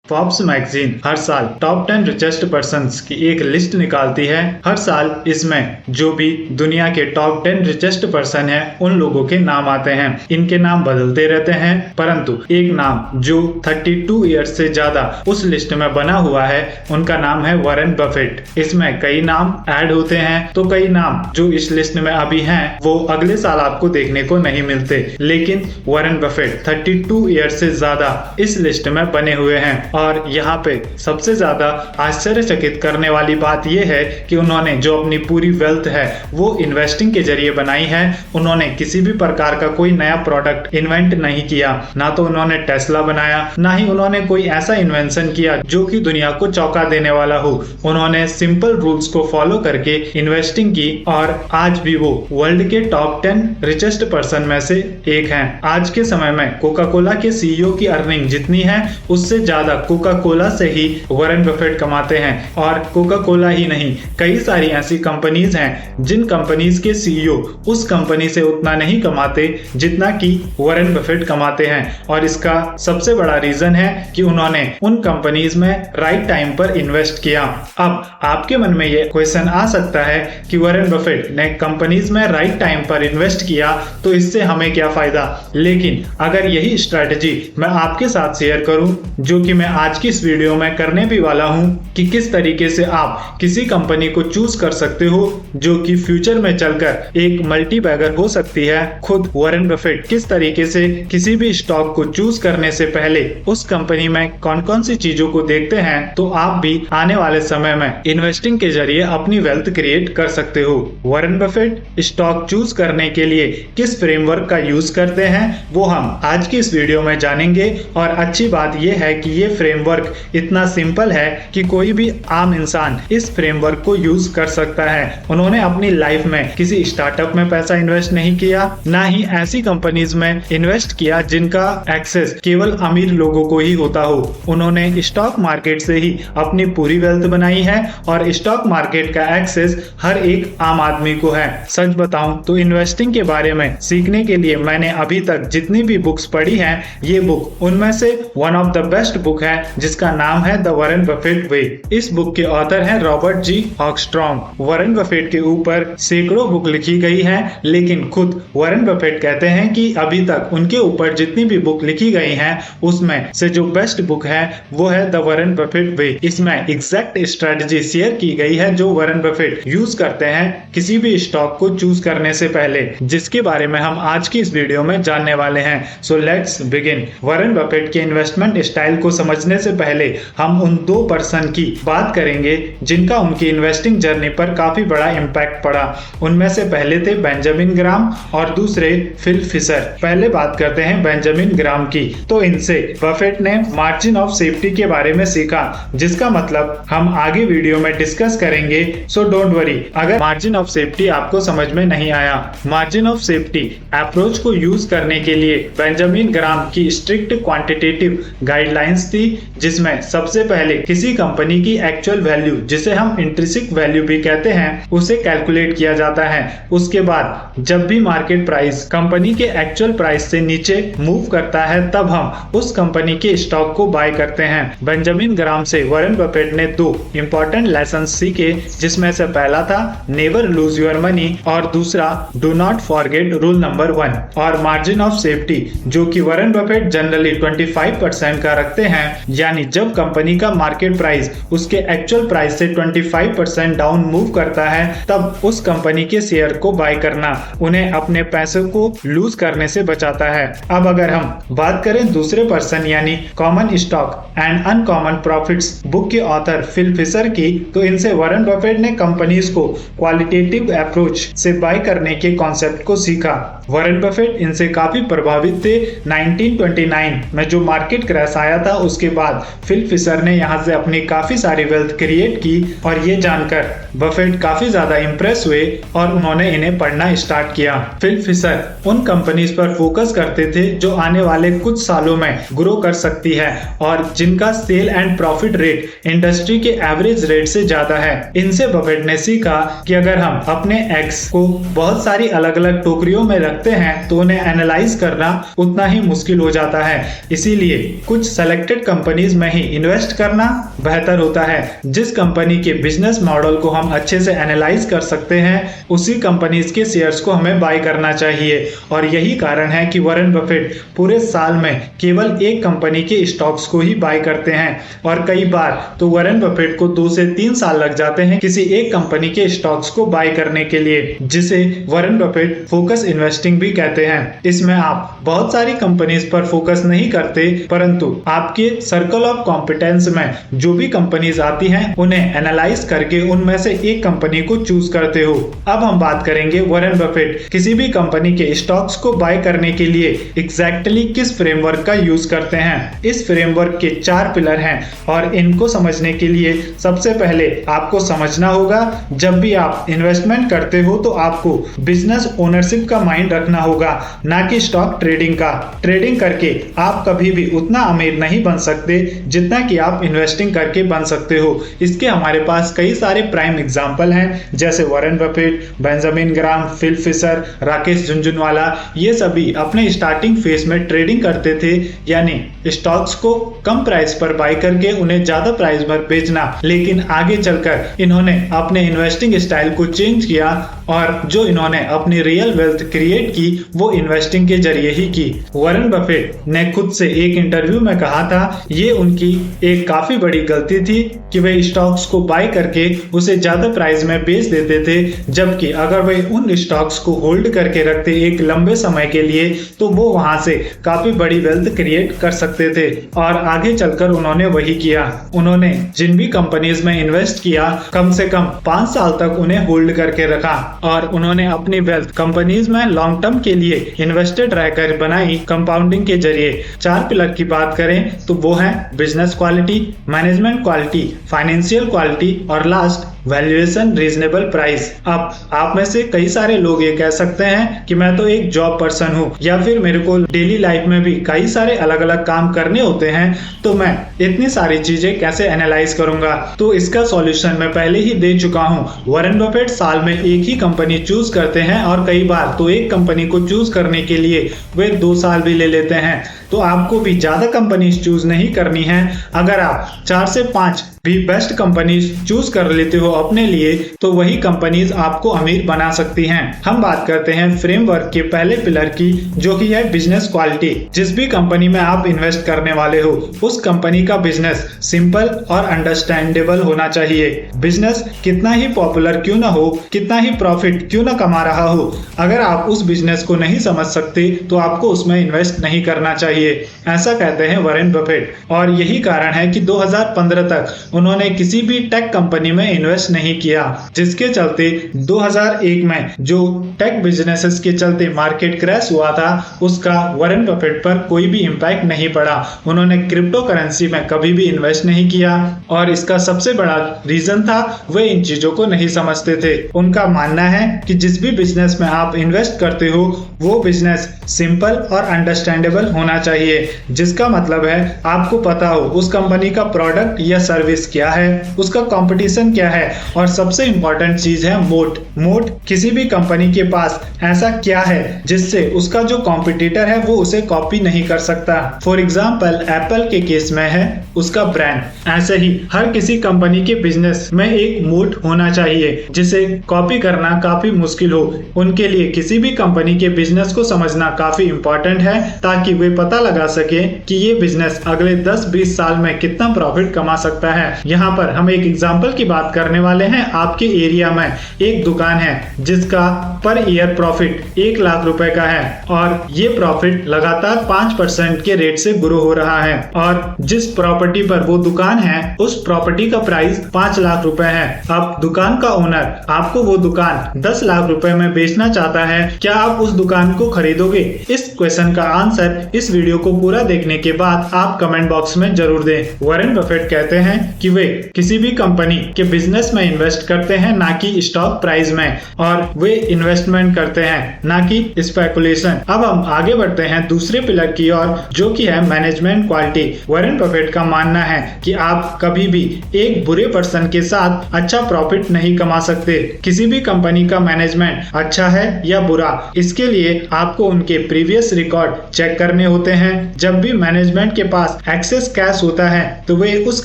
Forbes magazine हर साल top 10 richest persons की एक लिस्ट निकालती है। हर साल इसमें जो भी दुनिया के टॉप 10 रिचेस्ट पर्सन हैं उन लोगों के नाम आते हैं। इनके नाम बदलते रहते हैं, परंतु एक नाम जो 32 ईयर्स से ज्यादा उस लिस्ट में बना हुआ है उनका नाम है वॉरेन बफेट। इसमें कई नाम ऐड होते हैं तो कई नाम जो इस लिस्ट में अभी हैं वो अगले साल आपको देखने को नहीं मिलते, लेकिन वॉरेन बफेट 32 ईयर्स से ज्यादा इस लिस्ट में बने हुए हैं। और यहाँ पे सबसे ज्यादा आश्चर्यचकित करने वाली बात यह है कि उन्होंने जो अपनी पूरी वेल्थ है वो इन्वेस्टिंग के जरिए बनाई है। उन्होंने किसी भी प्रकार का कोई नया प्रोडक्ट इन्वेंट नहीं किया, ना तो उन्होंने टेस्ला बनाया, ना ही उन्होंने कोई ऐसा इन्वेंशन किया जो कि दुनिया को चौंका देने वाला हो। उन्होंने सिंपल रूल्स को फॉलो करके इन्वेस्टिंग की और आज भी वो वर्ल्ड के टॉप 10 रिचेस्ट पर्सन में से एक हैं। आज के समय में कोका कोला के सीईओ की अर्निंग जितनी है उससे ज्यादा कोका कोला से ही वॉरेन बफेट कमाते हैं। और कोका कोला ही नहीं, कई सारी ऐसी कंपनीज हैं जिन कंपनीज के सीईओ उस कंपनी से उतना नहीं कमाते जितना कि वॉरेन बफेट कमाते हैं। और इसका सबसे बड़ा रीजन है कि उन्होंने उन कंपनीज में राइट टाइम पर इन्वेस्ट किया। अब आपके मन में ये क्वेश्चन आ सकता है कि वॉरेन बफेट ने कंपनीज में राइट टाइम पर इन्वेस्ट किया तो इससे हमें क्या फायदा। लेकिन अगर यही स्ट्रैटेजी मैं आपके साथ शेयर करूं, जो कि मैं आज की इस वीडियो में करने भी वाला हूं, कि किस तरीके से आप किसी कंपनी को चूज कर सकते हो जो कि फ्यूचर में चलकर एक मल्टी बैगर हो सकती है। खुद वॉरेन बफेट किस तरीके से किसी भी स्टॉक को चूज करने से पहले उस कंपनी में कौन कौन सी चीजों को देखते हैं, तो आप भी आने वाले समय में इन्वेस्टिंग के जरिए अपनी वेल्थ क्रिएट कर सकते हो। वॉरेन बफेट स्टॉक चूज करने के लिए किस फ्रेमवर्क का यूज करते हैं वो हम आज की इस वीडियो में जानेंगे। और अच्छी बात यह है कि ये फ्रेमवर्क इतना सिंपल है कि कोई भी आम इंसान इस फ्रेमवर्क को यूज कर सकता है। उन्होंने अपनी लाइफ में किसी स्टार्टअप में पैसा इन्वेस्ट नहीं किया, ना ही ऐसी कंपनीज में इन्वेस्ट किया जिनका एक्सेस केवल अमीर लोगों को ही होता हो। उन्होंने स्टॉक मार्केट से ही अपनी पूरी वेल्थ बनाई है और स्टॉक मार्केट का एक्सेस हर एक आम आदमी को है। सच बताऊं तो इन्वेस्टिंग के बारे में सीखने के लिए मैंने अभी तक जितनी भी बुक्स पढ़ी हैं, ये बुक उनमें से one of the best book है जिसका नाम है द वॉरेन बफेट वे। इस बुक के ऑथर हैं रॉबर्ट जी हॉकस्ट्रॉम। वॉरेन बफेट के ऊपर सैकड़ों बुक लिखी गई है, लेकिन खुद वॉरेन बफेट कहते हैं कि अभी तक उनके ऊपर जितनी भी बुक लिखी गई हैं उसमें से जो बेस्ट बुक है वो है द वॉरेन बफेट वे। इसमें एग्जैक्ट स्ट्रेटजी शेयर की गई है जो वॉरेन बफेट यूज करते हैं किसी भी स्टॉक को चूज करने से पहले, जिसके बारे में हम आज की इस वीडियो में जानने वाले हैं। So let's begin. Warren Buffett के इन्वेस्टमेंट स्टाइल को समझने से पहले हम उन दो पर्सन की बात करेंगे जिनका उनकी इन्वेस्टिंग जर्नी पर काफी बड़ा इम्पैक्ट पड़ा। उनमें से पहले थे बेंजामिन ग्राम और दूसरे फिल फिशर। पहले बात करते हैं बेंजामिन ग्राम की। तो इनसे बफेट ने मार्जिन ऑफ सेफ्टी के बारे में सीखा, जिसका मतलब हम आगे वीडियो में डिस्कस करेंगे। सो डोंट वरी अगर मार्जिन ऑफ सेफ्टी आपको समझ में नहीं आया। मार्जिन ऑफ सेफ्टी अप्रोच को यूज करने के लिए बेंजामिन ग्राम की स्ट्रिक्ट क्वांटिटेटिव गाइडलाइंस थी, जिसमें सबसे पहले किसी कंपनी की एक्चुअल वैल्यू, जिसे हम इंट्रिंसिक वैल्यू भी कहते हैं, उसे कैलकुलेट किया जाता है। उसके बाद जब भी मार्केट प्राइस कंपनी के एक्चुअल प्राइस से नीचे मूव करता है तब हम उस कंपनी के स्टॉक को बाय करते हैं। बेंजामिन ग्राम से वॉरेन बफेट ने दो इंपॉर्टेंट लेसन सीखे, जिसमें से पहला था नेवर लूज योर मनी और दूसरा do not forget rule number 1। और मार्जिन ऑफ सेफ्टी जो कि वॉरेन बफेट जनरली 25% का रखते हैं, यानी जब कंपनी का मार्केट प्राइस उसके एक्चुअल प्राइस से 25% डाउन मूव करता है तब उस कंपनी के शेयर को बाय करना उन्हें अपने पैसों को लूज करने से बचाता है। अब अगर हम बात करें दूसरे पर्सन यानी common stock and uncommon profits book के ऑथर फिल फिशर की, तो इनसे वॉरेन बफेट ने कंपनीज को क्वालिटेटिव अप्रोच से बाय करने के कॉन्सेप्ट को सीखा। वॉरेन बफेट इनसे काफी प्रभावित थे। 1929 में जो मार्केट क्रैश आया था उसके बाद फिल फिशर ने यहाँ से अपनी काफी सारी वेल्थ क्रिएट की और ये जानकर बफेट काफी ज्यादा इंप्रेस हुए और उन्होंने इन्हें पढ़ना स्टार्ट किया। फिल फिशर उन कंपनीज पर फोकस करते थे जो आने वाले कुछ सालों में ग्रो कर सकती है और जिनका sale and profit rate industry के एवरेज रेट से ज्यादा है। इनसे बफेट ने सीखा कि अगर हम अपने एग्स को बहुत सारी अलग अलग टोकरियों में रख रखते हैं तो उन्हें एनालाइज करना उतना ही मुश्किल हो जाता है। इसीलिए कुछ सेलेक्टेड कंपनीज में ही इन्वेस्ट करना बेहतर होता है। जिस कंपनी के बिजनेस मॉडल को हम अच्छे से एनालाइज कर सकते हैं उसी कंपनीज के शेयर्स को हमें बाय करना चाहिए। और यही कारण है कि वॉरेन बफेट पूरे साल में केवल एक कंपनी के स्टॉक्स को ही बाय करते हैं और कई बार तो वॉरेन बफेट को 2 से 3 साल लग जाते हैं किसी एक कंपनी के स्टॉक्स को बाय करने के लिए, जिसे वॉरेन बफेट फोकस इन्वेस्टिंग भी कहते हैं। इसमें आप बहुत सारी कंपनीज पर फोकस नहीं करते, परंतु आपके सर्कल ऑफ कॉम्पिटेंस में जो भी कंपनीज आती हैं उन्हें एनालाइज करके उनमें से एक कंपनी को चूज करते हो। अब हम बात करेंगे वॉरेन बफेट किसी भी कंपनी के स्टॉक्स को बाय करने के लिए एग्जैक्टली किस फ्रेमवर्क का यूज करते हैं। इस फ्रेमवर्क के 4 पिलर हैं और इनको समझने के लिए सबसे पहले आपको समझना होगा जब भी आप इन्वेस्टमेंट करते हो तो आपको बिजनेस ओनरशिप का माइंड रखना होगा, ना कि स्टॉक ट्रेडिंग का। ट्रेडिंग करके आप कभी भी उतना अमीर नहीं बन सकते जितना कि आप इन्वेस्टिंग करके बन सकते हो। इसके हमारे पास कई सारे प्राइम एग्जांपल हैं, जैसे Warren Buffett, Benjamin Graham, Phil Fisher, Rakesh Jhunjhunwala. ये सभी अपने स्टार्टिंग फेज में ट्रेडिंग करते थे, यानी स्टॉक्स को कम प्राइस पर बाय करके उन्हें ज्यादा प्राइस पर बेचना। लेकिन आगे चलकर इन्होंने अपने इन्वेस्टिंग स्टाइल को चेंज किया और जो इन्होंने अपनी रियल वेल्थ क्रिएट की वो इन्वेस्टिंग के जरिए ही की। वॉरेन बफेट ने खुद से एक इंटरव्यू में कहा था ये उनकी एक काफी बड़ी गलती थी कि वे स्टॉक्स को बाय करके उसे ज्यादा प्राइस में बेच देते थे, जबकि अगर वे उन स्टॉक्स को होल्ड करके रखते एक लंबे समय के लिए तो वो वहां से काफी बड़ी वेल्थ क्रिएट कर सकते थे। और आगे चलकर उन्होंने वही किया। उन्होंने जिन भी कंपनीज में इन्वेस्ट किया कम से कम 5 साल तक उन्हें होल्ड करके रखा और उन्होंने अपनी वेल्थ कंपनीज में लॉन्ग टर्म के लिए इन्वेस्टेड रहकर बनाई कंपाउंडिंग के जरिए। 4 पिलर की बात करें तो वो है business quality, management quality, financial quality और लास्ट वैल्यूएशन रीजनेबल प्राइस। अब आप में से कई सारे लोग ये कह सकते हैं कि मैं तो एक जॉब पर्सन हूँ या फिर मेरे को डेली लाइफ में भी कई सारे अलग अलग काम करने होते हैं, तो मैं इतनी सारी चीजें कैसे एनालाइज करूंगा। तो इसका सॉल्यूशन मैं पहले ही दे चुका हूँ। वॉरेन बफेट साल में एक ही कंपनी चूज करते हैं और कई बार तो एक कंपनी को चूज करने के लिए वे 2 साल भी ले लेते हैं। तो आपको भी ज्यादा कंपनीज चूज नहीं करनी है। अगर आप 4 से 5 भी बेस्ट कंपनीज चूज कर लेते हो अपने लिए तो वही कंपनीज आपको अमीर बना सकती हैं। हम बात करते हैं फ्रेमवर्क के पहले पिलर की, जो कि है बिजनेस क्वालिटी। जिस भी कंपनी में आप इन्वेस्ट करने वाले हो उस कंपनी का बिजनेस सिंपल और अंडरस्टैंडेबल होना चाहिए। बिजनेस कितना ही पॉपुलर क्यों ना हो, कितना ही प्रॉफिट क्यों ना कमा रहा हो, अगर आप उस बिजनेस को नहीं समझ सकते तो आपको उसमें इन्वेस्ट नहीं करना चाहिए। ऐसा कहते हैं वॉरेन बफेट। और यही कारण है कि 2015 तक उन्होंने किसी भी टेक कंपनी में इन्वेस्ट नहीं किया, जिसके चलते 2001 में जो टेक बिजनेसेस के चलते मार्केट क्रैश हुआ था उसका वॉरेन बफेट पर कोई भी इम्पैक्ट नहीं पड़ा। उन्होंने क्रिप्टो करेंसी में कभी भी इन्वेस्ट नहीं किया और इसका सबसे बड़ा रीजन था वे इन चीजों को नहीं समझते थे। उनका मानना है कि जिस भी बिजनेस में आप इन्वेस्ट करते हो वो बिजनेस सिंपल और अंडरस्टैंडेबल होना चाहिए, जिसका मतलब है आपको पता हो उस कंपनी का प्रोडक्ट या सर्विस क्या है, उसका कंपटीशन क्या है और सबसे इंपॉर्टेंट चीज है मोट। मोट किसी भी कंपनी के पास ऐसा क्या है जिससे उसका जो कॉम्पिटिटर है वो उसे कॉपी नहीं कर सकता। फॉर एग्जांपल एप्पल के केस में है उसका ब्रांड। ऐसे ही हर किसी कंपनी के बिजनेस में एक मोट होना चाहिए जिसे कॉपी करना काफी मुश्किल हो। उनके लिए किसी भी कंपनी के बिजनेस को समझना काफी इंपॉर्टेंट है ताकि वे पता लगा सके कि ये बिजनेस अगले 10-20 साल में कितना प्रॉफिट कमा सकता है। यहाँ पर हम एक एग्जांपल की बात करने वाले हैं। आपके एरिया में एक दुकान है जिसका पर ईयर प्रॉफिट 1 लाख रुपए का है और ये प्रॉफिट लगातार 5% के रेट से ग्रो हो रहा है और जिस प्रॉपर्टी पर वो दुकान है उस प्रॉपर्टी का प्राइस 5 लाख रुपए है। अब दुकान का ओनर आपको वो दुकान 10 लाख रुपए में बेचना चाहता है, क्या आप उस दुकान को खरीदोगे? इस क्वेश्चन का आंसर इस वीडियो को पूरा देखने के बाद आप कमेंट बॉक्स में जरूर दें। वॉरेन बफेट कहते हैं कि वे किसी भी कंपनी के बिजनेस में इन्वेस्ट करते हैं, ना कि स्टॉक प्राइस में, और वे इन्वेस्टमेंट करते हैं ना कि स्पेकुलेशन। अब हम आगे बढ़ते हैं दूसरे पिलर की ओर, जो कि है मैनेजमेंट क्वालिटी। वॉरेन बफेट का मानना है कि आप कभी भी एक बुरे पर्सन के साथ अच्छा प्रॉफिट नहीं कमा सकते। किसी भी कंपनी का मैनेजमेंट अच्छा है या बुरा, इसके लिए आपको उनके प्रीवियस रिकॉर्ड चेक करने होते हैं। जब भी मैनेजमेंट के पास एक्सेस कैश होता है तो वे उस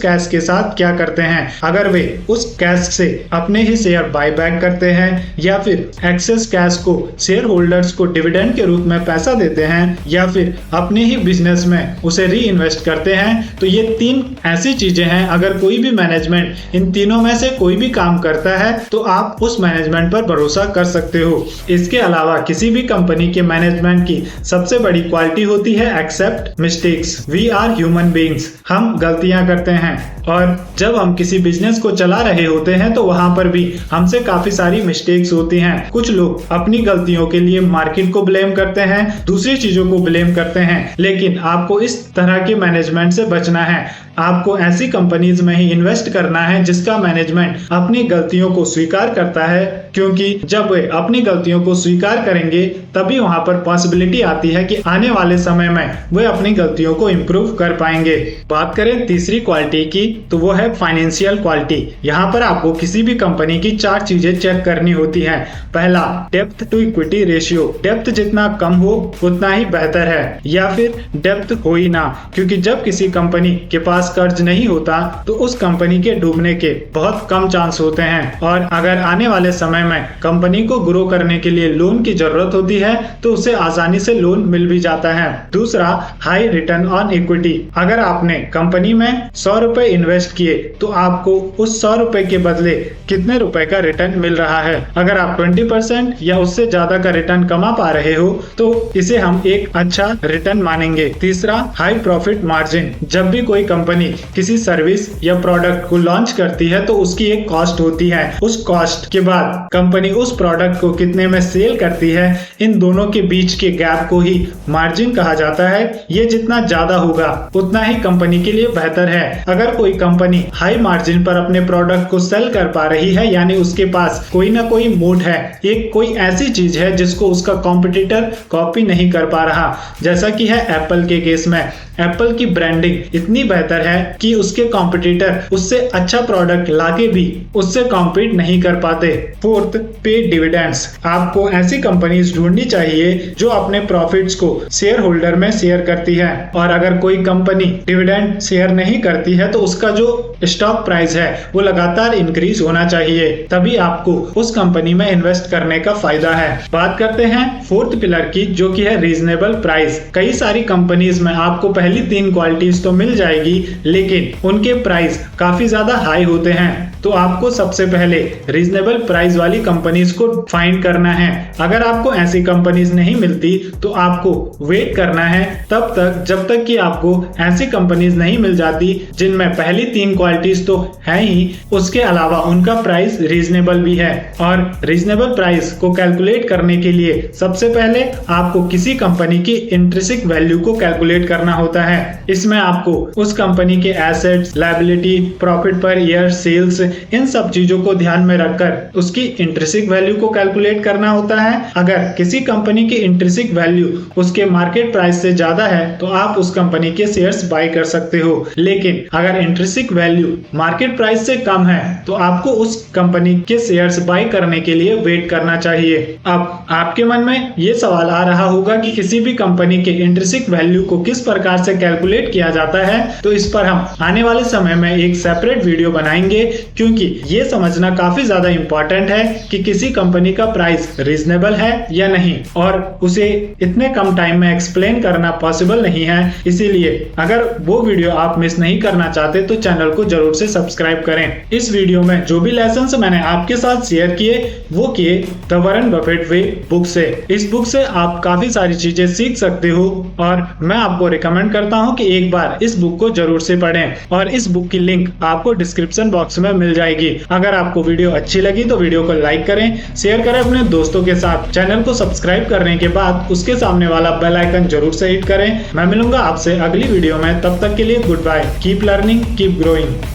कैश के साथ क्या करते हैं। अगर वे उस कैश से अपने ही शेयर बाय बैक करते हैं या फिर एक्सेस कैश को शेयर होल्डर्स को डिविडेंड के रूप में पैसा देते हैं या फिर अपने ही बिजनेस में उसे री इन्वेस्ट करते हैं, तो ये 3 ऐसी चीजें हैं। अगर कोई भी मैनेजमेंट इन तीनों में से कोई भी काम करता है तो आप उस मैनेजमेंट पर भरोसा कर सकते हो। इसके अलावा किसी भी कंपनी के मैनेजमेंट की सबसे बड़ी क्वालिटी होती है accept mistakes. We are human beings, हम गलतियां करते हैं, और जब हम किसी बिजनेस को चला रहे होते हैं तो वहां पर भी हमसे काफी सारी मिस्टेक्स होती हैं। कुछ लोग अपनी गलतियों के लिए मार्केट को ब्लेम करते हैं, दूसरी चीजों को ब्लेम करते हैं, लेकिन आपको इस तरह के मैनेजमेंट से बचना है। आपको ऐसी कंपनीज में ही इन्वेस्ट करना है जिसका मैनेजमेंट अपनी गलतियों को स्वीकार करता है, क्योंकि जब वे अपनी गलतियों को स्वीकार करेंगे तभी वहां पर पॉसिबिलिटी आती है कि आने वाले समय में वे अपनी गलतियों को इम्प्रूव कर पाएंगे। बात करें तीसरी क्वालिटी की तो वो है फाइनेंशियल क्वालिटी। यहाँ पर आपको किसी भी कंपनी की 4 चीजें चेक करनी होती हैं। पहला, depth to equity ratio. Depth जितना कम हो उतना ही बेहतर है, या फिर डेप्थ हो ही ना, क्योंकि जब किसी कंपनी के पास कर्ज नहीं होता तो उस कंपनी के डूबने के बहुत कम चांस होते हैं, और अगर आने वाले समय में कंपनी को ग्रो करने के लिए लोन की जरूरत होती है तो उसे आसानी से लोन मिल भी जाता है। दूसरा, हाई रिटर्न ऑन इक्विटी। अगर आपने कंपनी में 100 रुपए इन्वेस्ट किए तो आपको उस 100 रुपए के बदले कितने रुपए का रिटर्न मिल रहा है। अगर आप 20% या उससे ज्यादा का रिटर्न कमा पा रहे हो तो इसे हम एक अच्छा रिटर्न मानेंगे। तीसरा, हाई प्रॉफिट मार्जिन। जब भी कोई कंपनी किसी सर्विस या प्रोडक्ट को लॉन्च करती है तो उसकी एक कॉस्ट होती है। उस कॉस्ट के बाद कंपनी उस प्रोडक्ट को कितने में सेल करती है, इन दोनों के बीच के गैप को ही मार्जिन कहा जाता है। ये जितना ज्यादा होगा उतना ही कंपनी के लिए बेहतर है। अगर कोई कंपनी हाई मार्जिन पर अपने प्रोडक्ट को सेल कर पा रही है, यानी उसके पास कोई ना कोई मोड है, एक कोई ऐसी चीज है जिसको उसका कॉम्पिटिटर कॉपी नहीं कर पा रहा, जैसा कि है एप्पल के केस में। एप्पल की ब्रांडिंग इतनी बेहतर है कि उसके कॉम्पिटिटर उससे अच्छा प्रोडक्ट लाके भी उससे कॉम्पीट नहीं कर पाते। फोर्थ, पे डिविडेंड्स। आपको ऐसी कंपनीज ढूंढनी चाहिए जो अपने प्रॉफिट्स को शेयर होल्डर में शेयर करती है, और अगर कोई कंपनी डिविडेंड शेयर नहीं करती है तो उसका जो स्टॉक प्राइस है वो लगातार इंक्रीज होना चाहिए, तभी आपको उस कंपनी में इन्वेस्ट करने का फायदा है। बात करते हैं फोर्थ पिलर की, जो कि है रीजनेबल प्राइस। कई सारी कंपनीज में आपको पहली 3 क्वालिटीज तो मिल जाएगी, लेकिन उनके प्राइस काफी ज्यादा हाई होते हैं, तो आपको सबसे पहले रीजनेबल प्राइस वाली कंपनीज को फाइंड करना है। अगर आपको ऐसी कंपनीज नहीं मिलती तो आपको वेट करना है तब तक जब तक कि आपको ऐसी कंपनीज नहीं मिल जाती जिनमें पहली 3 क्वालिटीज तो है ही, उसके अलावा उनका प्राइस रीजनेबल भी है। और रीजनेबल प्राइस को कैलकुलेट करने के लिए सबसे पहले आपको किसी कंपनी की इंट्रिंसिक वैल्यू को कैलकुलेट करना होता है। इसमें आपको उस कंपनी के assets, liability, profit per year, sales, इन सब चीजों को ध्यान में रखकर उसकी इंट्रिंसिक वैल्यू को कैलकुलेट करना होता है। अगर किसी कंपनी की इंट्रिंसिक वैल्यू उसके मार्केट प्राइस से ज्यादा है तो आप उस कंपनी के शेयर्स बाय कर सकते हो, लेकिन अगर इंट्रिंसिक वैल्यू मार्केट प्राइस से कम है तो आपको उस कंपनी के शेयर्स बाय करने के लिए वेट करना चाहिए। अब आपके मन में ये सवाल आ रहा होगा कि किसी भी कंपनी के इंट्रिंसिक वैल्यू को किस प्रकार से कैलकुलेट किया जाता है, तो इस पर हम आने वाले समय में एक सेपरेट वीडियो बनाएंगे, क्योंकि ये समझना काफी ज्यादा इंपॉर्टेंट है कि किसी कंपनी का प्राइस रीजनेबल है या नहीं, और उसे इतने कम टाइम में एक्सप्लेन करना पॉसिबल नहीं है। इसीलिए अगर वो वीडियो आप मिस नहीं करना चाहते तो चैनल को जरूर से सब्सक्राइब करें। इस वीडियो में जो भी लेसन्स मैंने आपके साथ शेयर किए वो किए the Warren Buffett way book से। इस बुक से आप काफी सारी चीजें सीख सकते हो, और मैं आपको रिकमेंड करता हूँ कि एक बार इस बुक को जरूर से पढ़ें, और इस बुक की लिंक आपको डिस्क्रिप्शन बॉक्स में मिल जाएगी। अगर आपको वीडियो अच्छी लगी तो वीडियो को लाइक करें, शेयर करें अपने दोस्तों के साथ। चैनल को सब्सक्राइब करने के बाद उसके सामने वाला बेल आइकन जरूर से हिट करें। मैं मिलूंगा आपसे अगली वीडियो में, तब तक के लिए goodbye. Keep learning, keep growing.